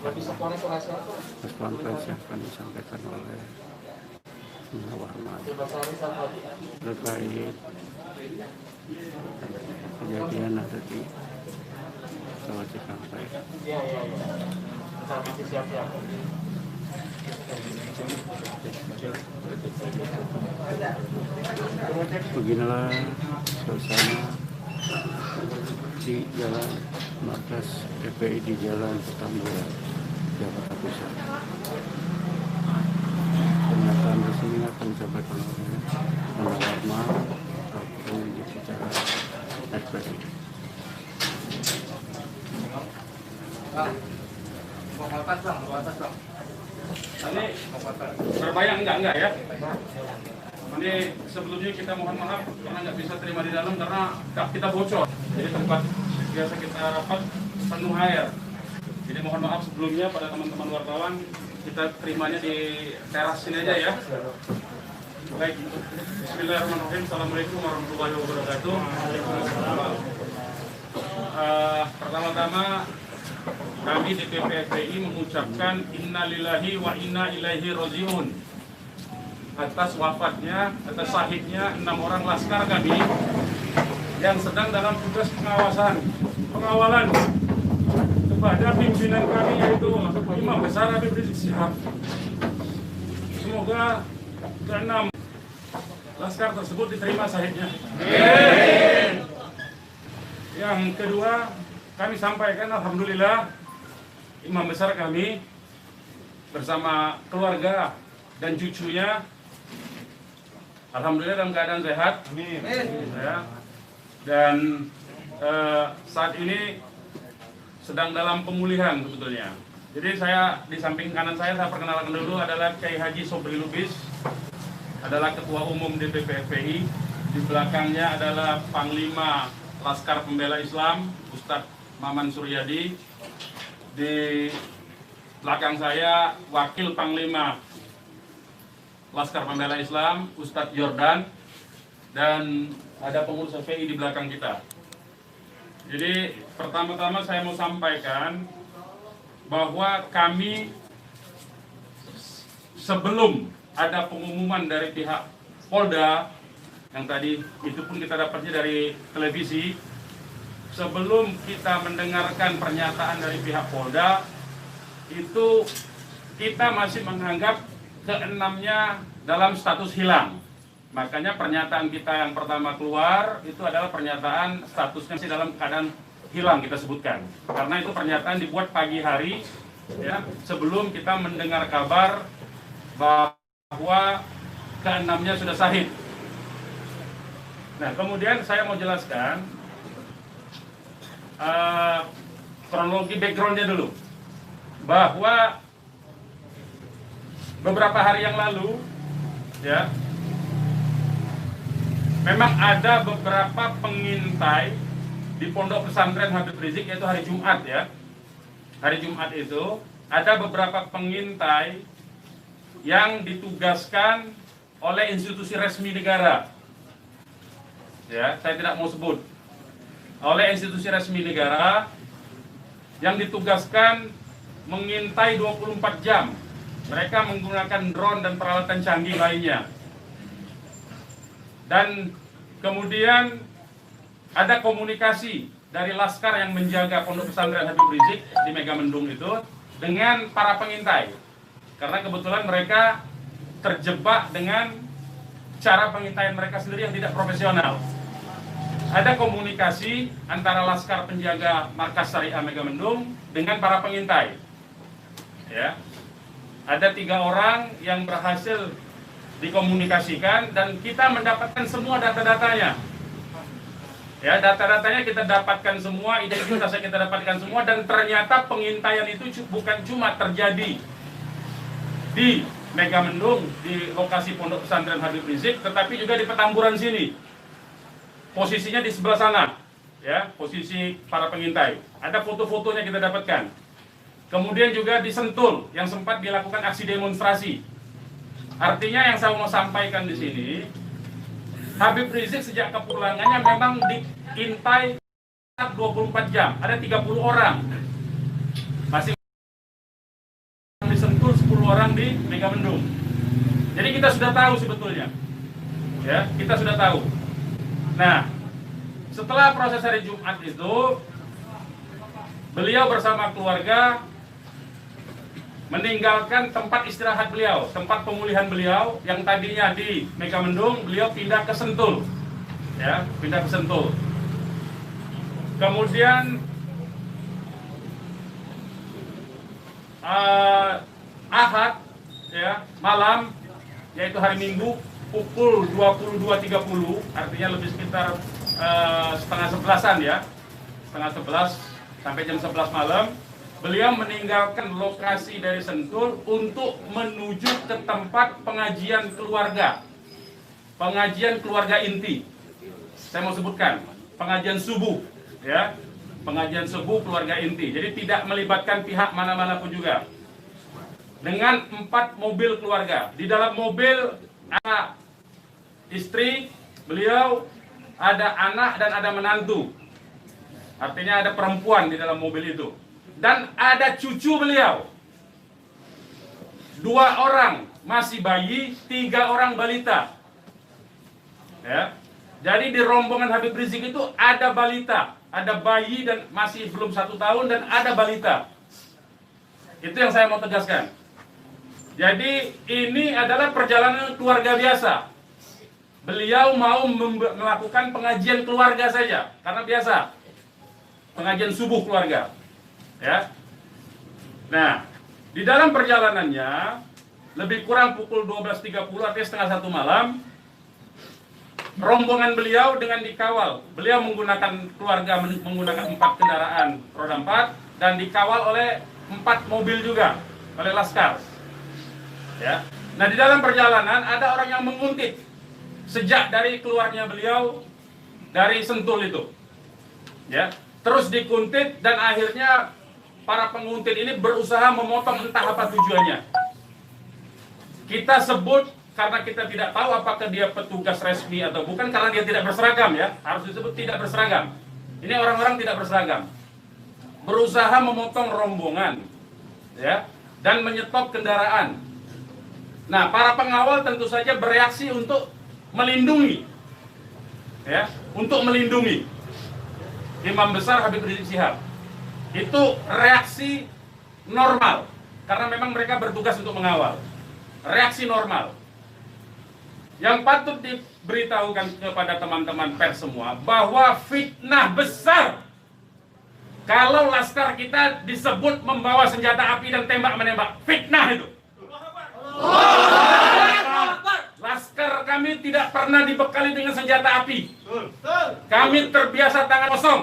press conference yang akan disampaikan oleh Warman terkait kejadian ada di Tol Cikampek. Beginilah suasana di Jalan Markas FPI di Jalan Petamburan, Jakarta Pusat. Pernyataan di sini akan disampaikan oleh Warman selaku bicara FPI. Ini berbayang enggak ya? Ini sebelumnya kita mohon maaf karena nggak bisa terima di dalam karena kita bocor. Jadi tempat biasa kita rapat penuh air. Jadi mohon maaf sebelumnya pada teman-teman wartawan, kita terimanya di teras sini aja ya. Baik, Bismillahirrahmanirrahim. Assalamualaikum warahmatullahi wabarakatuh. Pertama-tama kami DPP FPI mengucapkan innalillahi wa inna ilaihi rajiun atas wafatnya, atas syahidnya 6 orang laskar kami yang sedang dalam tugas pengawalan kepada pimpinan kami yaitu Imam Besar Habib Rizik Syihab. Semoga ke-6 laskar tersebut diterima syahidnya. Yang kedua, kami sampaikan alhamdulillah Imam Besar kami bersama keluarga dan cucunya alhamdulillah dalam keadaan sehat. Amin. Ya. Dan saat ini sedang dalam pemulihan sebetulnya. Jadi saya di samping kanan saya perkenalkan dulu adalah Kiai Haji Sobri Lubis, adalah Ketua Umum DPP FPI. Di belakangnya adalah Panglima Laskar Pembela Islam Ustadz Maman Suryadi. Di belakang saya Wakil Panglima Laskar Pembela Islam Ustadz Jordan, dan ada pengurus FPI di belakang kita. Jadi pertama-tama saya mau sampaikan bahwa kami sebelum ada pengumuman dari pihak Polda, yang tadi itu pun kita dapatnya dari televisi, sebelum kita mendengarkan pernyataan dari pihak Polda, itu kita masih menganggap ke-6-nya dalam status hilang. Makanya pernyataan kita yang pertama keluar itu adalah pernyataan statusnya masih dalam keadaan hilang kita sebutkan. Karena itu pernyataan dibuat pagi hari ya, sebelum kita mendengar kabar bahwa ke-6-nya sudah syahid. Nah, kemudian saya mau jelaskan kronologi backgroundnya dulu, bahwa beberapa hari yang lalu ya, memang ada beberapa pengintai di Pondok Pesantren Habib Rizik, yaitu hari Jumat ya. Hari Jumat itu ada beberapa pengintai yang ditugaskan oleh institusi resmi negara. Ya, saya tidak mau sebut. Oleh institusi resmi negara yang ditugaskan mengintai 24 jam. Mereka menggunakan drone dan peralatan canggih lainnya. Dan kemudian ada komunikasi dari laskar yang menjaga Pondok Pesantren Habib Rizik di Megamendung itu dengan para pengintai. Karena kebetulan mereka terjebak dengan cara pengintaian mereka sendiri yang tidak profesional. Ada komunikasi antara laskar penjaga Markas Syariah Megamendung dengan para pengintai. Ya. Ada 3 orang yang berhasil dikomunikasikan dan kita mendapatkan semua data-datanya. Ya, data-datanya kita dapatkan semua, identitasnya kita dapatkan semua, dan ternyata pengintaian itu bukan cuma terjadi di Megamendung, di lokasi Pondok Pesantren Habib Rizik, tetapi juga di Petamburan sini. Posisinya di sebelah sana, ya, posisi para pengintai. Ada foto-fotonya kita dapatkan. Kemudian juga di Sentul yang sempat dilakukan aksi demonstrasi. Artinya yang saya mau sampaikan di sini, Habib Rizik sejak kepulangannya memang diintai 24 jam. Ada 30 orang. Masih orang di Megamendung. Jadi kita sudah tahu sebetulnya, ya, kita sudah tahu. Nah, setelah proses hari Jumat itu, beliau bersama keluarga meninggalkan tempat istirahat beliau, tempat pemulihan beliau yang tadinya di Megamendung, beliau pindah ke Sentul, ya, pindah ke Sentul. Kemudian Ahad, ya, malam, yaitu hari Minggu pukul 22.30, artinya lebih sekitar setengah 11-an, ya, setengah 11 sampai jam 11 malam, beliau meninggalkan lokasi dari Sentul untuk menuju ke tempat pengajian keluarga inti. Saya mau sebutkan, pengajian subuh, ya, pengajian subuh keluarga inti. Jadi tidak melibatkan pihak mana-mana pun juga. Dengan 4 mobil keluarga. Di dalam mobil ada istri beliau, ada anak dan ada menantu. Artinya ada perempuan di dalam mobil itu. Dan ada cucu beliau. 2 orang masih bayi, 3 orang balita. Ya. Jadi di rombongan Habib Rizik itu ada balita, ada bayi dan masih belum 1 tahun dan ada balita. Itu yang saya mau tegaskan. Jadi ini adalah perjalanan keluarga biasa. Beliau mau melakukan pengajian keluarga saja, karena biasa pengajian subuh keluarga. Ya. Nah, di dalam perjalanannya lebih kurang pukul 12.30, artinya setengah 1 malam, rombongan beliau dengan dikawal. Beliau menggunakan keluarga menggunakan 4 kendaraan roda 4 dan dikawal oleh 4 mobil juga oleh laskar. Ya. Nah, di dalam perjalanan ada orang yang menguntit sejak dari keluarnya beliau dari Sentul itu. Ya. Terus dikuntit dan akhirnya para penguntit ini berusaha memotong, entah apa tujuannya. Kita sebut karena kita tidak tahu apakah dia petugas resmi atau bukan, karena dia tidak berseragam, ya. Harus disebut tidak berseragam. Ini orang-orang tidak berseragam. Berusaha memotong rombongan, ya, dan menyetop kendaraan. Nah, para pengawal tentu saja bereaksi untuk melindungi, ya, untuk melindungi Imam Besar Habib Rizik Syihab. Itu reaksi normal, karena memang mereka bertugas untuk mengawal. Reaksi normal. Yang patut diberitahukan kepada teman-teman pers semua, bahwa fitnah besar kalau laskar kita disebut membawa senjata api dan tembak-menembak. Fitnah itu. Laskar kami tidak pernah dibekali dengan senjata api. Kami terbiasa tangan kosong.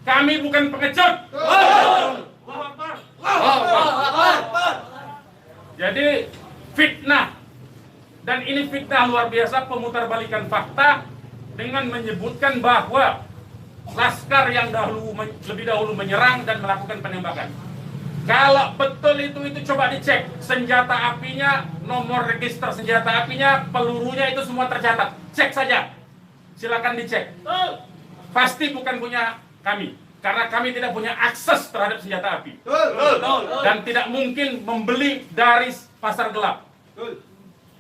Kami bukan pengecut. Jadi fitnah, dan ini fitnah luar biasa, pemutarbalikan fakta dengan menyebutkan bahwa laskar yang lebih dahulu menyerang dan melakukan penembakan. Kalau betul itu coba dicek senjata apinya, nomor register senjata apinya, pelurunya itu semua tercatat. Cek saja, silakan dicek. Pasti bukan punya kami, karena kami tidak punya akses terhadap senjata api dan tidak mungkin membeli dari pasar gelap.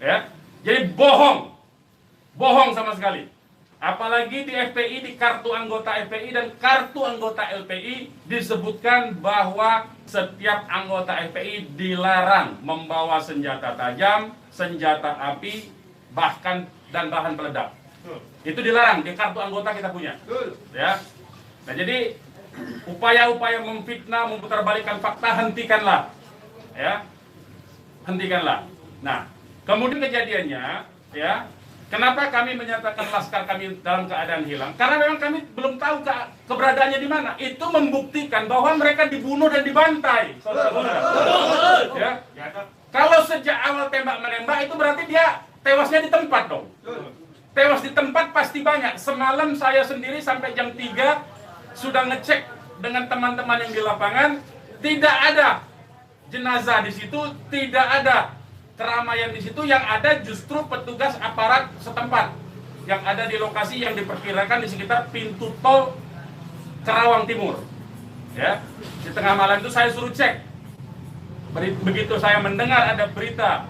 Ya, jadi bohong sama sekali. Apalagi di FPI, di kartu anggota FPI dan kartu anggota LPI disebutkan bahwa setiap anggota FPI dilarang membawa senjata tajam, senjata api, bahkan dan bahan peledak. Itu dilarang di kartu anggota kita punya. Ya. Nah, jadi upaya-upaya memfitnah, memutarbalikkan fakta, hentikanlah. Ya. Hentikanlah. Nah, kemudian kejadiannya, ya, kenapa kami menyatakan laskar kami dalam keadaan hilang? Karena memang kami belum tahu keberadaannya di mana. Itu membuktikan bahwa mereka dibunuh dan dibantai, saudara-saudara. Ya. Kalau sejak awal tembak-menembak itu berarti dia tewasnya di tempat dong. Tewas di tempat pasti banyak. Semalam saya sendiri sampai jam 3 sudah ngecek dengan teman-teman yang di lapangan, tidak ada jenazah di situ, tidak ada keramaian di situ. Yang ada justru petugas aparat setempat yang ada di lokasi yang diperkirakan di sekitar pintu tol Karawang Timur. Ya, di tengah malam itu saya suruh cek Begitu saya mendengar ada berita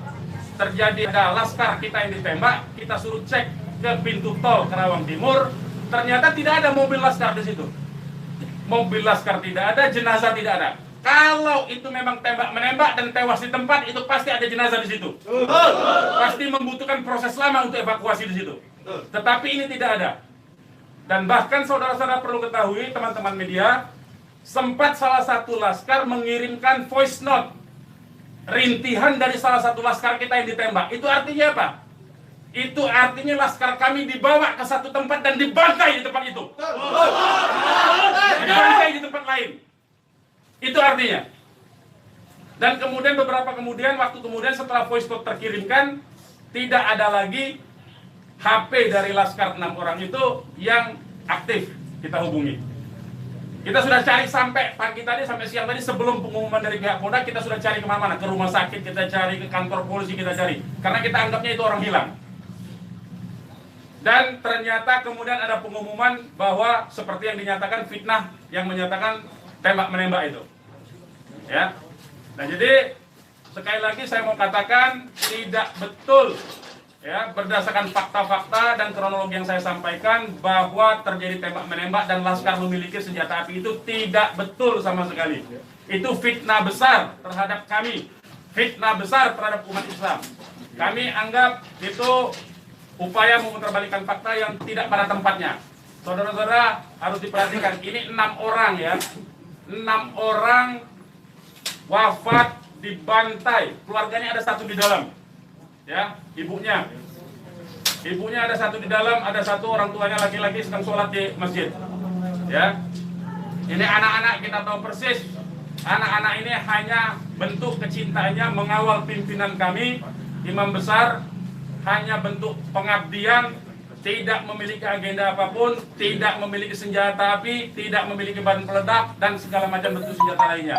terjadi ada laskar kita yang ditembak, kita suruh cek ke pintu tol Karawang Timur, ternyata tidak ada mobil laskar di situ. Mobil laskar tidak ada, jenazah tidak ada. Kalau itu memang tembak menembak dan tewas di tempat, itu pasti ada jenazah di situ. Pasti membutuhkan proses lama untuk evakuasi di situ. Tetapi ini tidak ada. Dan bahkan saudara-saudara perlu ketahui, teman-teman media, sempat salah satu laskar mengirimkan voice note rintihan dari salah satu laskar kita yang ditembak. Itu artinya apa? Itu artinya laskar kami dibawa ke satu tempat dan dibantai di tempat itu. Dibantai di tempat lain. Itu artinya. Dan kemudian waktu kemudian setelah voice note terkirimkan, tidak ada lagi HP dari laskar 6 orang itu yang aktif kita hubungi. Kita sudah cari sampai pagi tadi, sampai siang tadi sebelum pengumuman dari pihak Polda, kita sudah cari kemana-mana, ke rumah sakit kita cari, ke kantor polisi kita cari, karena kita anggapnya itu orang hilang. Dan ternyata kemudian ada pengumuman bahwa seperti yang dinyatakan fitnah, yang menyatakan tembak menembak itu. Ya. Nah jadi sekali lagi saya mau katakan tidak betul. Ya, berdasarkan fakta-fakta dan kronologi yang saya sampaikan bahwa terjadi tembak-menembak dan laskar memiliki senjata api itu tidak betul sama sekali. Itu fitnah besar terhadap kami, fitnah besar terhadap umat Islam. Kami anggap itu upaya memutarbalikkan fakta yang tidak pada tempatnya. Saudara-saudara harus diperhatikan, ini 6 orang ya, 6 orang wafat dibantai, keluarganya ada 1 di dalam. Ya, ibunya ada 1 di dalam, ada 1 orang tuanya laki-laki sedang sholat di masjid. Ya, ini anak-anak kita tahu persis. Anak-anak ini hanya bentuk kecintaannya mengawal pimpinan kami, imam besar, hanya bentuk pengabdian, tidak memiliki agenda apapun, tidak memiliki senjata api, tidak memiliki bahan peledak dan segala macam bentuk senjata lainnya.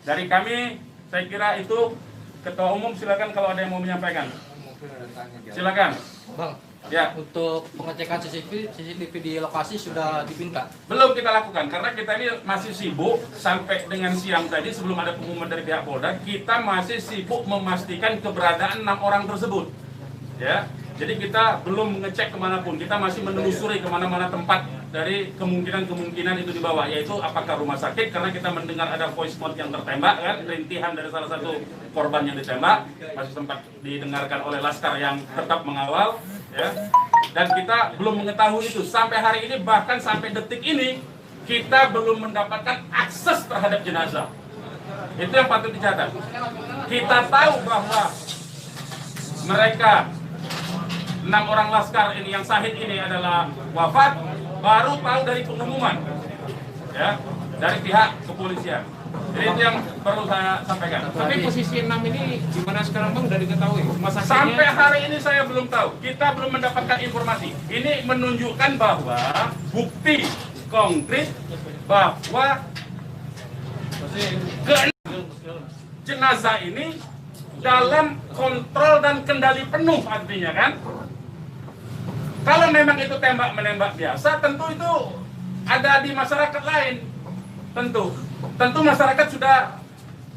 Dari kami, saya kira itu. Ketua Umum silakan kalau ada yang mau menyampaikan. Silakan. Bang, ya. Untuk pengecekan CCTV di lokasi sudah dipinta? Belum kita lakukan karena kita ini masih sibuk sampai dengan siang tadi sebelum ada pengumuman dari pihak Polda, kita masih sibuk memastikan keberadaan 6 orang tersebut. Ya. Jadi kita belum mengecek kemanapun, kita masih menelusuri kemana-mana tempat dari kemungkinan itu dibawa, yaitu apakah rumah sakit, karena kita mendengar ada voice note yang tertembak kan, rintihan dari salah satu korban yang ditembak, masih sempat didengarkan oleh laskar yang tetap mengawal, ya. Dan kita belum mengetahui itu, sampai hari ini, bahkan sampai detik ini, kita belum mendapatkan akses terhadap jenazah. Itu yang patut dicatat. Kita tahu bahwa mereka 6 orang laskar ini yang syahid ini adalah wafat, baru tahu dari pengumuman, ya, dari pihak kepolisian. Jadi itu yang perlu saya sampaikan. Tapi posisi 6 ini gimana sekarang Bang, udah diketahui? Sampai hari ini saya belum tahu. Kita belum mendapatkan informasi. Ini menunjukkan bahwa bukti konkret bahwa jenazah ini dalam kontrol dan kendali penuh, artinya kan. Kalau memang itu tembak-menembak biasa, tentu itu ada di masyarakat lain. Tentu masyarakat sudah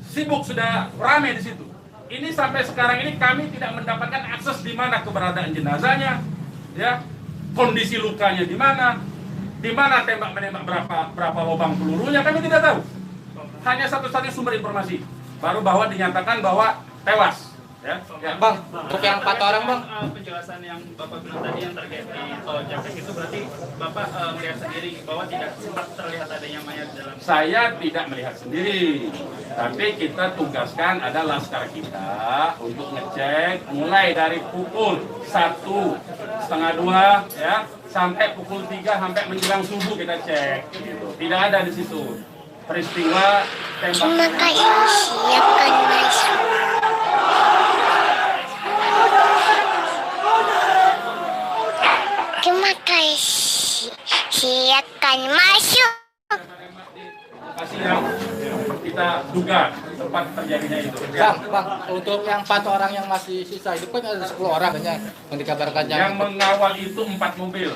sibuk, sudah ramai di situ. Ini sampai sekarang ini kami tidak mendapatkan akses di mana keberadaan jenazahnya, ya, kondisi lukanya di mana tembak-menembak, berapa lubang pelurunya, kami tidak tahu. Hanya satu-satunya sumber informasi, baru bahwa dinyatakan bahwa tewas. Ya. Bang, untuk yang 4 orang Bang, penjelasan yang Bapak bilang tadi yang terkait di tol Japek itu berarti Bapak melihat sendiri bahwa tidak sempat terlihat adanya mayat dalam. Saya tidak melihat sendiri, tapi kita tugaskan ada laskar kita untuk ngecek mulai dari pukul 1:30 ya sampai pukul 3 sampai menjelang subuh kita cek. Gitu. Tidak ada di situ peristiwa tembak. Siapkan masuk. Terima kasih. Siapkan masuk. Lokasi yang kita duga tempat terjadinya itu. Bang, untuk yang 4 orang yang masih sisa itu kan ada 10 orang kan yang dikabarkan Yang mengawal itu 4 mobil.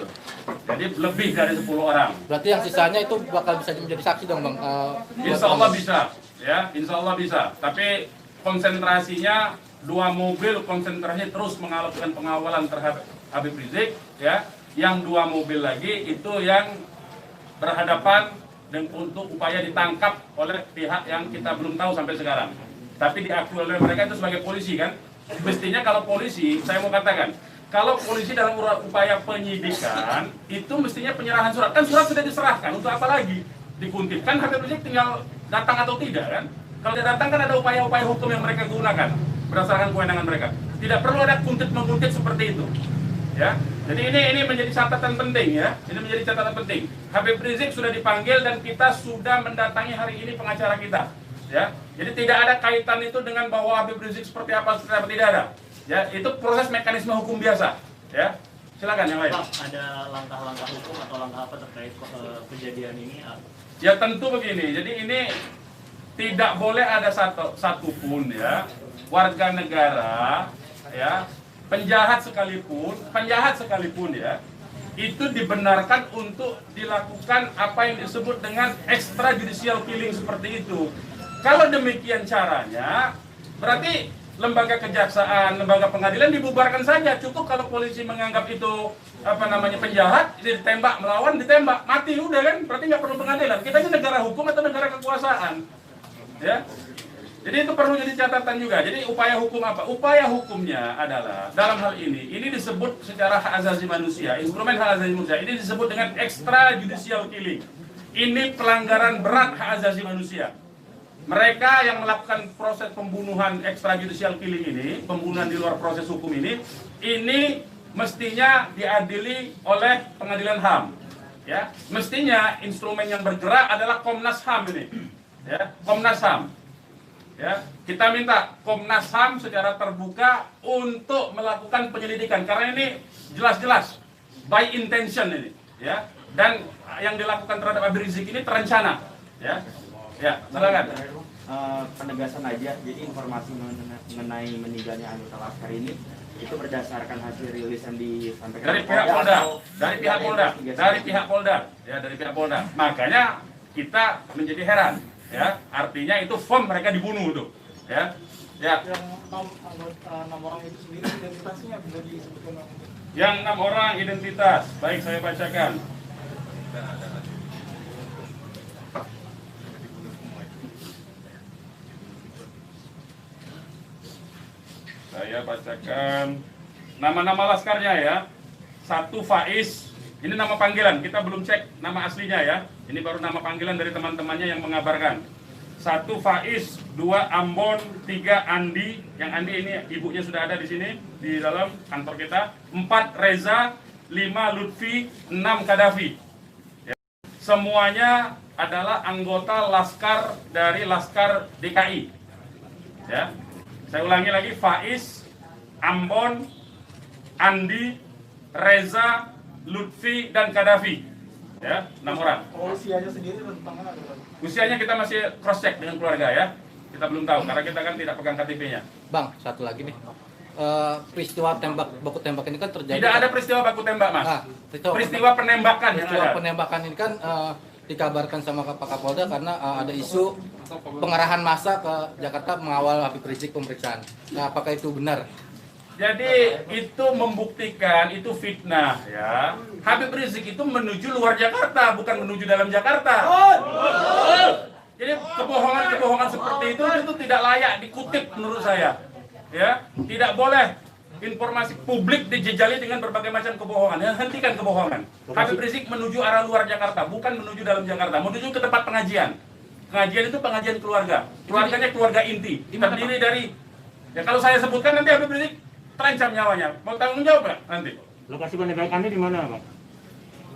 Jadi lebih dari 10 orang. Berarti yang sisanya itu bakal bisa menjadi saksi dong Bang? Insya Allah bisa, ya, insya Allah bisa. Tapi konsentrasinya 2 mobil konsentrasi terus melakukan pengawalan terhadap Habib Rizik, ya. Yang 2 mobil lagi itu yang berhadapan dan untuk upaya ditangkap oleh pihak yang kita belum tahu sampai sekarang. Tapi diakui oleh mereka itu sebagai polisi kan. Mestinya kalau polisi, saya mau katakan, kalau polisi dalam upaya penyidikan itu mestinya penyerahan surat. Kan surat sudah diserahkan, untuk apa lagi dikuntit? Kan Habib Rizik tinggal datang atau tidak kan? Kalau dia datang kan ada upaya-upaya hukum yang mereka gunakan berdasarkan kewenangan mereka. Tidak perlu ada kuntit-mengkuntit seperti itu. Ya. Jadi ini menjadi catatan penting ya. Ini menjadi catatan penting. Habib Rizik sudah dipanggil dan kita sudah mendatangi hari ini pengacara kita. Ya. Jadi tidak ada kaitan itu dengan bahwa Habib Rizik seperti apa tidak ada. Ya, itu proses mekanisme hukum biasa. Ya. Silakan yang lain. Pak, ada langkah-langkah hukum atau langkah apa terkait kejadian ini? Ya tentu begini. Jadi ini tidak boleh ada satupun ya warga negara ya penjahat sekalipun ya itu dibenarkan untuk dilakukan apa yang disebut dengan extrajudicial killing seperti itu. Kalau demikian caranya berarti lembaga kejaksaan, lembaga pengadilan dibubarkan saja. Cukup kalau polisi menganggap itu penjahat, ditembak, melawan, ditembak, mati udah kan, berarti nggak perlu pengadilan. Kita ini negara hukum atau negara kekuasaan. Ya. Jadi itu perlu jadi catatan juga. Jadi upaya hukum apa? Upaya hukumnya adalah dalam hal ini disebut secara hak asasi manusia, instrumen hak asasi manusia. Ini disebut dengan extrajudicial killing. Ini pelanggaran berat hak asasi manusia. Mereka yang melakukan proses pembunuhan extrajudicial killing ini, pembunuhan di luar proses hukum ini mestinya diadili oleh pengadilan HAM. Ya, mestinya instrumen yang bergerak adalah Komnas HAM ini. Ya, Komnas HAM. Ya, kita minta Komnas HAM secara terbuka untuk melakukan penyelidikan karena ini jelas-jelas by intention ini, ya. Dan yang dilakukan terhadap Habib Rizik ini terencana, ya. Ya, silakan. Penegasan aja, jadi informasi mengenai meninggalnya anggota Laskar ini itu berdasarkan hasil rilis yang disampaikan dari pihak Polda, dari pihak Polda. Makanya kita menjadi heran. Ya, artinya itu firm mereka dibunuh tuh, ya. Yang 6 orang itu sendiri identitasnya bisa disebutkan. Yang 6 orang identitas, baik saya bacakan. Saya bacakan nama-nama laskarnya ya. 1 Faiz. Ini nama panggilan, kita belum cek nama aslinya ya. Ini baru nama panggilan dari teman-temannya yang mengabarkan. 1 Faiz, 2 Ambon, 3 Andi. Yang Andi ini ibunya sudah ada di sini, di dalam kantor kita. 4 Reza, 5 Lutfi, 6 Kadafi. Ya. Semuanya adalah anggota Laskar dari Laskar DKI. Ya. Saya ulangi lagi, Faiz, Ambon, Andi, Reza, Lutfi dan Kadafi, ya, 6 orang. Usianya sendiri rentangnya ada? Usianya kita masih cross check dengan keluarga ya. Kita belum tahu karena kita kan tidak pegang KTP-nya. Bang, satu lagi nih. Peristiwa baku tembak ini kan terjadi. Tidak ada peristiwa baku tembak, Mas. Peristiwa penembakan yang ada. Peristiwa penembakan ini kan dikabarkan sama Pak Kapolda karena ada isu pengarahan massa ke Jakarta mengawal Habib Rizik pemeriksaan. Nah, apakah itu benar? Jadi itu membuktikan itu fitnah ya. Habib Rizik itu menuju luar Jakarta, bukan menuju dalam Jakarta. Jadi kebohongan-kebohongan seperti itu tidak layak dikutip menurut saya. Ya, tidak boleh informasi publik dijejali dengan berbagai macam kebohongan. Hentikan kebohongan. Habib Rizik menuju arah luar Jakarta, bukan menuju dalam Jakarta. Menuju ke tempat pengajian. Pengajian itu pengajian keluarga. Keluarganya keluarga inti. Terdiri dari, ya kalau saya sebutkan nanti Habib Rizik terancam nyawanya. Mau tanggung jawab nggak nanti? Lokasi penembakannya di mana, Pak?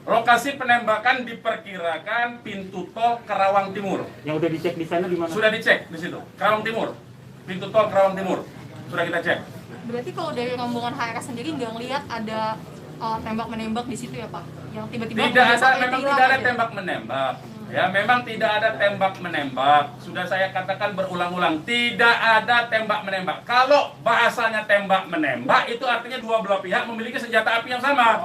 Lokasi penembakan diperkirakan pintu tol Karawang Timur. Yang udah dicek di sana di mana? Sudah dicek di situ. Karawang Timur. Pintu tol Karawang Timur. Sudah kita cek. Berarti kalau dari rombongan HRS sendiri nggak ngelihat ada tembak-menembak di situ ya, Pak? Yang tiba-tiba tidak ada, memang tidak ada tembak-menembak. Ya, memang tidak ada tembak-menembak. Sudah saya katakan berulang-ulang, tidak ada tembak-menembak. Kalau bahasanya tembak-menembak, itu artinya dua belah pihak memiliki senjata api yang sama.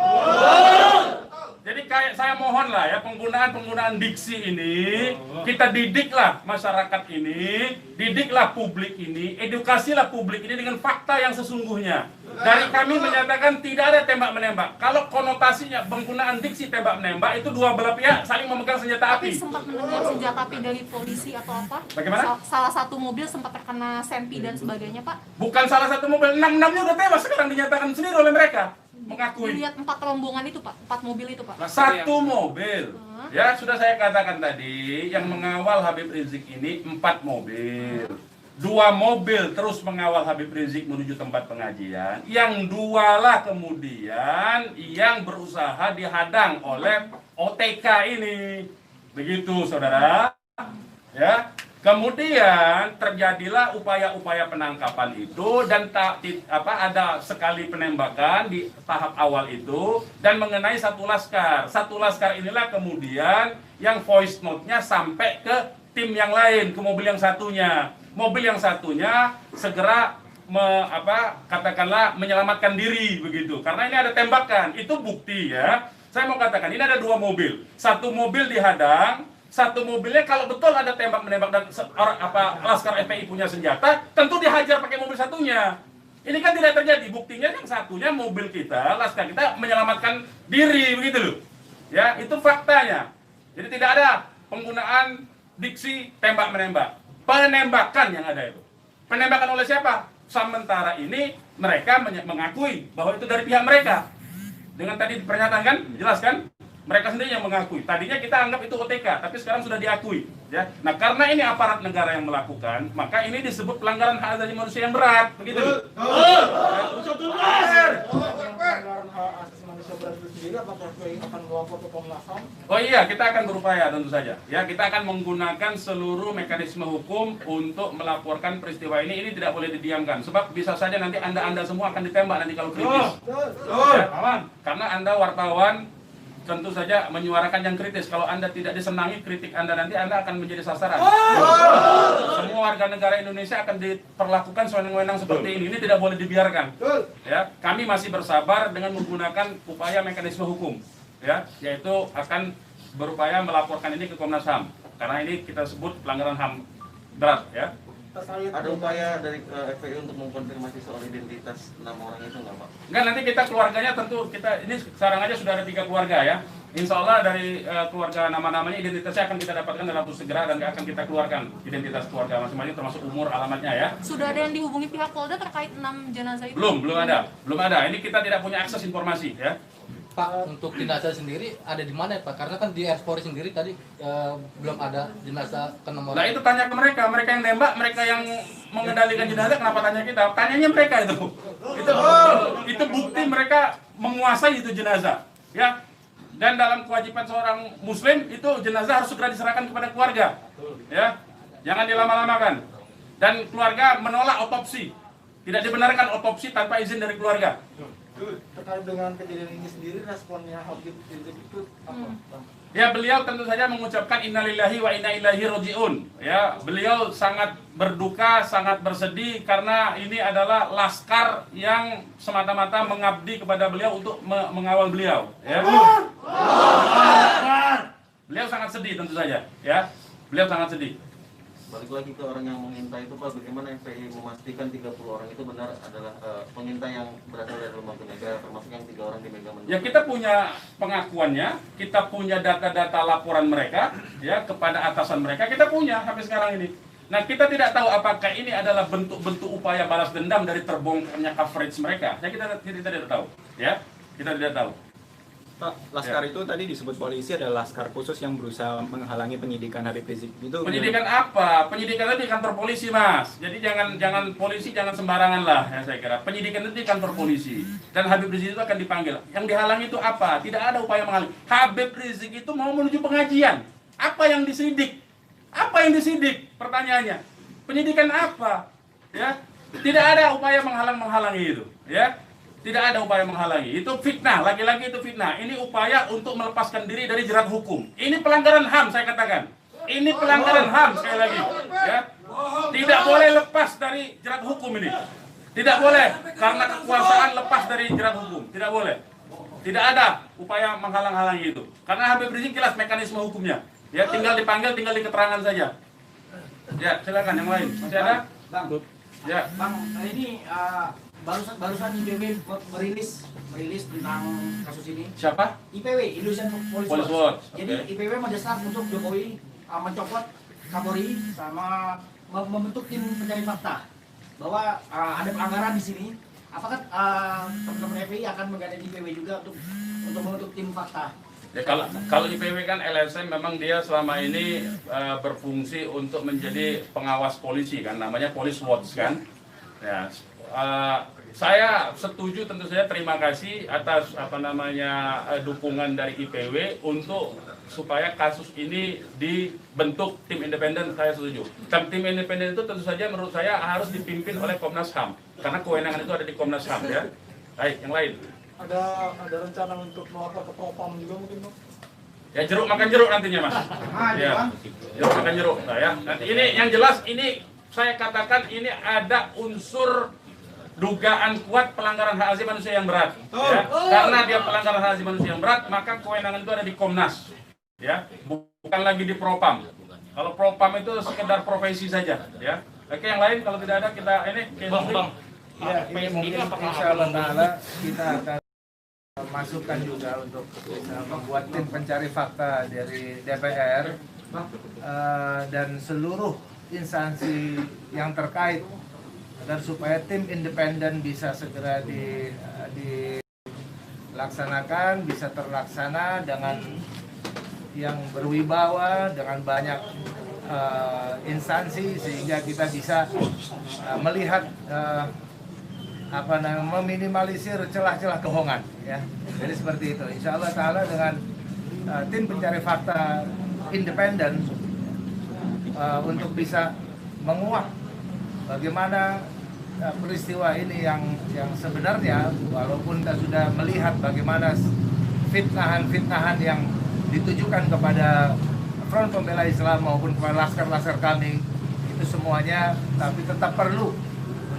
Jadi kayak saya mohon lah ya, penggunaan diksi ini, kita didiklah masyarakat ini, didiklah publik ini, edukasilah publik ini dengan fakta yang sesungguhnya. Dari kami menyatakan tidak ada tembak menembak. Kalau konotasinya penggunaan diksi tembak menembak itu dua belah pihak saling memegang senjata Tapi api. sempat mendengar senjata api dari polisi atau apa? Bagaimana? Salah satu mobil sempat terkena sempi dan sebagainya, Pak. Bukan salah satu mobil, 6-6-nya udah tewas sekarang dinyatakan sendiri oleh mereka. Mengakui. Dilihat 4 rombongan itu, Pak. 4 mobil itu, Pak. Nah, satu mobil, ya sudah saya katakan tadi, yang mengawal Habib Rizik ini 4 mobil. 2 mobil terus mengawal Habib Rizik menuju tempat pengajian. Yang 2 lah kemudian yang berusaha dihadang oleh OTK ini. Begitu, saudara. Ya. Kemudian terjadilah upaya-upaya penangkapan itu dan ada sekali penembakan di tahap awal itu dan mengenai satu laskar. Satu laskar inilah kemudian yang voice note-nya sampai ke tim yang lain, ke mobil yang satunya. Mobil yang satunya segera katakanlah menyelamatkan diri begitu. Karena ini ada tembakan, itu bukti ya. Saya mau katakan ini ada 2 mobil. Satu mobil dihadang, satu mobilnya kalau betul ada tembak-menembak dan laskar FPI punya senjata, tentu dihajar pakai mobil satunya. Ini kan tidak terjadi. Buktinya yang satunya mobil kita, laskar kita menyelamatkan diri begitu loh. Ya, itu faktanya. Jadi tidak ada penggunaan diksi tembak-menembak. Penembakan yang ada itu. Penembakan oleh siapa? Sementara ini mereka mengakui bahwa itu dari pihak mereka. Dengan tadi pernyataan kan, jelas kan? Mereka sendiri yang mengakui. Tadinya kita anggap itu OTK, tapi sekarang sudah diakui. Ya. Nah, karena ini aparat negara yang melakukan, maka ini disebut pelanggaran hak asasi manusia yang berat. Begitu. Oh iya, kita akan berupaya tentu saja. Ya, kita akan menggunakan seluruh mekanisme hukum untuk melaporkan peristiwa ini. Ini tidak boleh didiamkan. Sebab bisa saja nanti Anda semua akan ditembak nanti kalau kritis. Ya, karena Anda wartawan tentu saja menyuarakan yang kritis. Kalau Anda tidak disenangi kritik Anda nanti Anda akan menjadi sasaran. Semua warga negara Indonesia akan diperlakukan sewenang-wenang seperti ini. Ini tidak boleh dibiarkan. Ya, kami masih bersabar dengan menggunakan upaya mekanisme hukum. Ya, yaitu akan berupaya melaporkan ini ke Komnas HAM. Karena ini kita sebut pelanggaran HAM berat ya. Ada upaya dari FPI untuk mengkonfirmasi soal identitas 6 orang itu nggak, Pak? Enggak, nanti kita keluarganya tentu ini sekarang aja sudah ada 3 keluarga ya. Insya Allah dari keluarga nama-namanya identitasnya akan kita dapatkan dalam waktu segera dan akan kita keluarkan identitas keluarga masing-masing termasuk umur, alamatnya ya. Sudah ada yang dihubungi pihak Polda terkait 6 jenazah itu? Belum ada. Ini kita tidak punya akses informasi ya. Pak, untuk jenazah sendiri ada di mana ya, Pak? Karena kan di Polri sendiri tadi belum ada jenazah ke-6 orang. Nah itu tanya ke mereka yang nembak, mereka yang mengendalikan jenazah, kenapa tanya kita? Tanyanya mereka itu. Itu bukti mereka menguasai itu jenazah, ya. Dan dalam kewajiban seorang muslim itu jenazah harus segera diserahkan kepada keluarga, ya. Jangan dilama-lamakan. Dan keluarga menolak otopsi. Tidak dibenarkan otopsi tanpa izin dari keluarga. Terkait dengan kejadian ini sendiri, responnya Habib Rizik itu apa? Ya, beliau tentu saja mengucapkan innalillahi wa inna ilaihi rajiun. Ya, beliau sangat berduka, sangat bersedih karena ini adalah laskar yang semata-mata mengabdi kepada beliau untuk mengawal beliau. Ya. Beliau sangat sedih tentu saja. Ya, beliau sangat sedih. Balik lagi ke orang yang mengintai itu, Pak, bagaimana FPI memastikan 30 orang itu benar adalah pengintai yang berasal dari lembaga negara, termasuk yang 3 orang di Mega Mendung? Ya, kita punya pengakuannya, kita punya data-data laporan mereka, ya, kepada atasan mereka, kita punya sampai sekarang ini. Nah, kita tidak tahu apakah ini adalah bentuk-bentuk upaya balas dendam dari terbongkarnya coverage mereka. Ya, kita tidak tahu, ya, kita tidak tahu. Pak, laskar itu tadi disebut polisi adalah laskar khusus yang berusaha menghalangi penyidikan Habib Rizik. Itu penyidikan apa? Penyidikan itu di kantor polisi, Mas. Jadi jangan polisi jangan sembarangan lah, ya saya kira. Penyidikan itu di kantor polisi dan Habib Rizik itu akan dipanggil. Yang dihalangi itu apa? Tidak ada upaya menghalangi. Habib Rizik itu mau menuju pengajian. Apa yang disidik? Apa yang disidik? Pertanyaannya. Penyidikan apa? Ya. Tidak ada upaya menghalangi itu, ya. Tidak ada upaya menghalangi. Itu fitnah, lagi-lagi itu fitnah. Ini upaya untuk melepaskan diri dari jerat hukum. Ini pelanggaran HAM, saya katakan. Ini pelanggaran HAM, sekali lagi. Ya. Tidak boleh lepas dari jerat hukum ini. Tidak boleh, karena kekuasaan lepas dari jerat hukum. Tidak boleh. Tidak ada upaya menghalang-halangi itu. Karena Habib Rizik jelas mekanisme hukumnya. Ya, tinggal dipanggil, tinggal di keterangan saja. Ya, silakan yang lain. Masih ada? Bang, Ya. Bang, ini barusan IPW merilis tentang kasus ini. Siapa? IPW, Indonesian Police Police Watch. Watch, Jadi oke. IPW mendesak untuk Jokowi mencopot Kapolri sama membentuk tim pencari fakta bahwa ada pelanggaran di sini. Apakah teman-teman FPI akan menggandeng IPW juga untuk membentuk tim fakta? Ya, kalau IPW kan LSM memang dia selama ini berfungsi untuk menjadi pengawas polisi kan, namanya Police Watch kan. Ya, saya setuju, tentu saja terima kasih atas dukungan dari IPW untuk supaya kasus ini dibentuk tim independen. Saya setuju. Tim independen itu tentu saja menurut saya harus dipimpin oleh Komnas HAM karena kewenangan itu ada di Komnas HAM ya. Baik, yang lain. Ada rencana untuk melapor ke Propam juga mungkin, Bang? Ya, jeruk makan jeruk nantinya, Mas. Ya, jeruk makan jeruk. Nah, ya. Nanti ini yang jelas ini saya katakan ini ada unsur dugaan kuat pelanggaran hak asasi manusia yang berat. Ya. Karena dia pelanggaran hak asasi manusia yang berat, maka kewenangan itu ada di Komnas. Ya, bukan lagi di Propam. Kalau Propam itu sekedar profesi saja. Ya. Oke, yang lain kalau tidak ada kita ini. Bang. Ya, ini mungkin insya Allah Ta'ala kita akan masukkan juga untuk bisa membuat tim pencari fakta dari DPR dan seluruh instansi yang terkait agar supaya tim independen bisa segera dilaksanakan, bisa terlaksana dengan yang berwibawa, dengan banyak instansi sehingga kita bisa melihat meminimalisir celah-celah kebohongan ya. Jadi seperti itu. Insya Allah Ta'ala dengan tim pencari fakta independen untuk bisa menguak bagaimana peristiwa ini yang sebenarnya, walaupun kita sudah melihat bagaimana fitnahan-fitnahan yang ditujukan kepada Front Pembela Islam maupun kepada laskar-laskar kami itu semuanya, tapi tetap perlu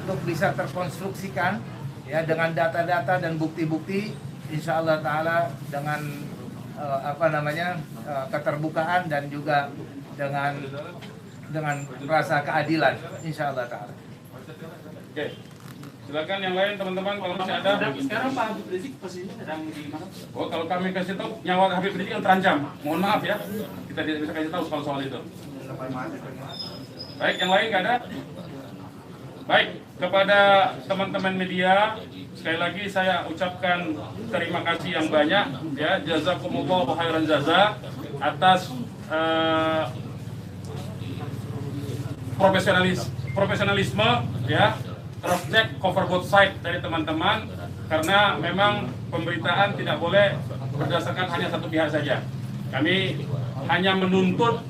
untuk bisa terkonstruksikan ya dengan data-data dan bukti-bukti, insya Allah Ta'ala dengan keterbukaan dan juga dengan rasa keadilan, insya Allah Ta'ala. Oke, silakan yang lain teman-teman kalau masih ada. Sekarang Pak Habib Rizik posisinya sedang di mana? Oh, kalau kami kasih tahu nyawa Habib Rizik yang terancam, mohon maaf ya, kita tidak bisa kasih tahu soal itu. Baik, yang lain nggak ada? Baik, kepada teman-teman media, sekali lagi saya ucapkan terima kasih yang banyak ya, jazakumullah khairan jaza atas profesionalisme ya, cross check cover both side dari teman-teman, karena memang pemberitaan tidak boleh berdasarkan hanya satu pihak saja. Kami hanya menuntut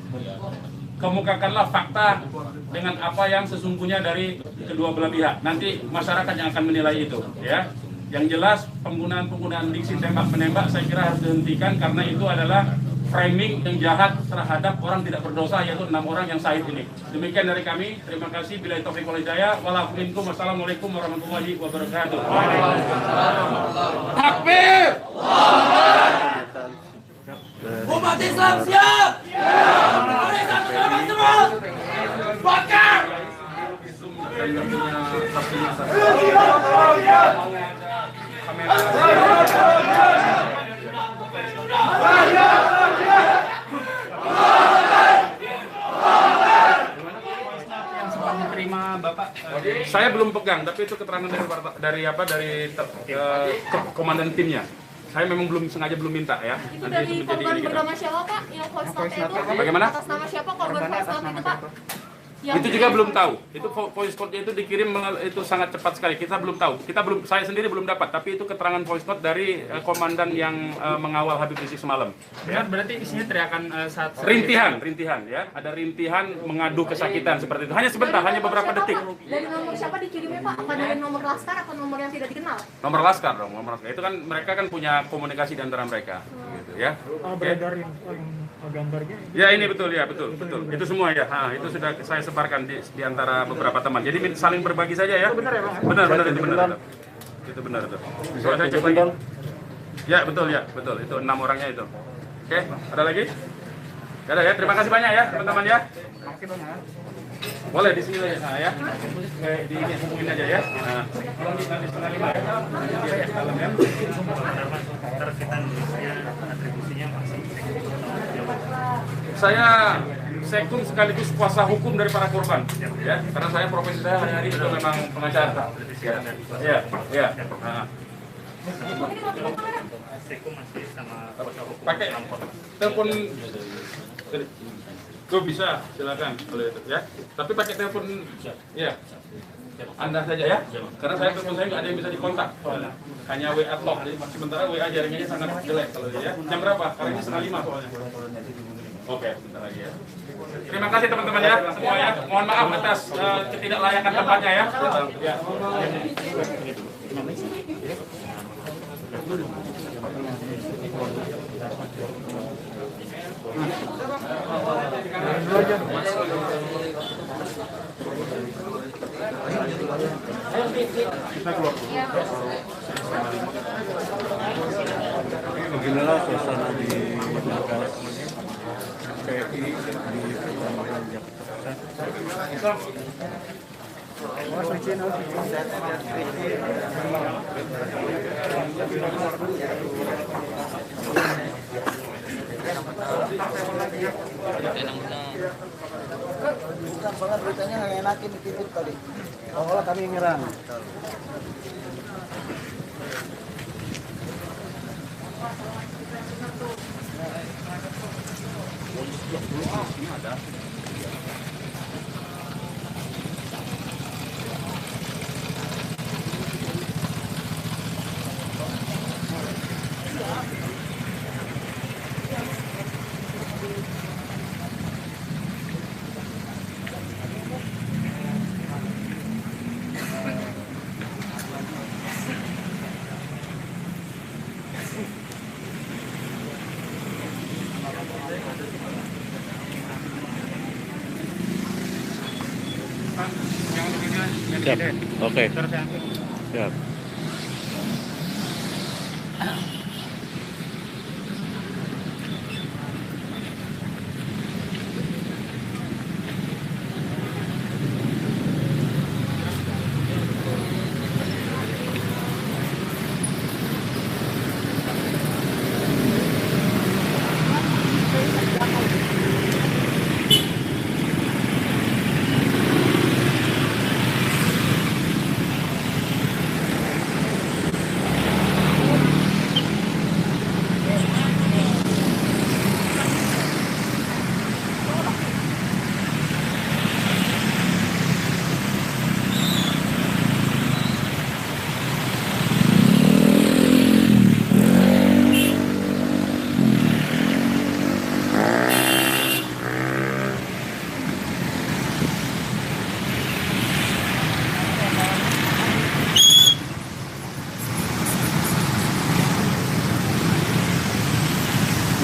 kemukakanlah fakta dengan apa yang sesungguhnya dari kedua belah pihak. Nanti masyarakat yang akan menilai itu ya. Yang jelas penggunaan diksi tembak-menembak saya kira harus dihentikan, karena itu adalah framing yang jahat terhadap orang tidak berdosa, yaitu 6 orang yang syahid ini. Demikian dari kami. Terima kasih. Billahi taufiq wal hidayah. Wassalamualaikum warahmatullahi wabarakatuh. Takbir! Umat Islam siap! Mereka bersama semua! Bakar! Saya belum pegang, tapi itu keterangan dari komandan timnya. Saya memang belum minta ya. Itu dari korban bernama siapa Pak? Yang voice note itu? Bagaimana? Atas nama siapa korban voice note itu Pak? Itu juga belum tahu. Itu voice note itu dikirim itu sangat cepat sekali. Kita belum tahu. Saya sendiri belum dapat. Tapi itu keterangan voice note dari komandan yang mengawal Habib Rizik semalam. Ya, berarti isinya teriakan saat rintihan ya. Ada rintihan mengadu kesakitan seperti itu. Hanya sebentar, hanya beberapa detik. Dari nomor siapa dikirimnya Pak? Apa dari nomor laskar atau nomor yang tidak dikenal? Nomor laskar dong, nomor laskar. Itu kan mereka kan punya komunikasi di antara mereka. Gitu ya. Beredarin gambarnya. Ya ini betul. Itu semua ya. Itu sudah saya sebarkan di antara beberapa teman. Jadi saling berbagi saja ya. Itu benar ya Bang? Benar itu benar. Itu benar itu. Soalnya saya cek lagi. Ya betul ya, betul. Itu 6 orangnya itu. Oke, ada lagi? Gak ada ya. Terima kasih banyak ya teman-teman ya. Boleh di sini aja ya. Di hubungin aja ya. Nah, tolong di nanti 4:30 ya. Di dalam ya. Atribusinya masih Saya sekun sekaligus kuasa hukum dari para korban, ya. Karena saya profesi saya hari-hari itu memang pengacara. Ya, ya. Nah. Pakai telepon tuh bisa, silakan boleh ya. Tapi pakai telepon ya. Anda saja ya. Karena saya telepon saya nggak ada yang bisa dikontak. Hanya WA talk. Jadi sementara WA jaringannya sangat jelek kalau ya. Jam berapa? Karena ini 4:30 soalnya. Oke, bentar lagi ya. Terima kasih teman-teman ya semuanya. Mohon maaf atas ketidaklayakan tempatnya ya. Ya. Beginilah suasana di markas PI di Kecamatan Jakarta Soalnya beritanya nggak enakin dititip tadi. Oh, kami nyerang. Siap. Oke. Siap.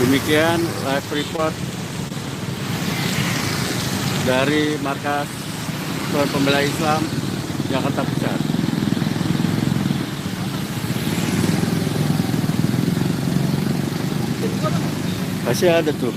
Demikian live report dari markas Front Pembela Islam Jakarta Pusat. Masih ada tuh.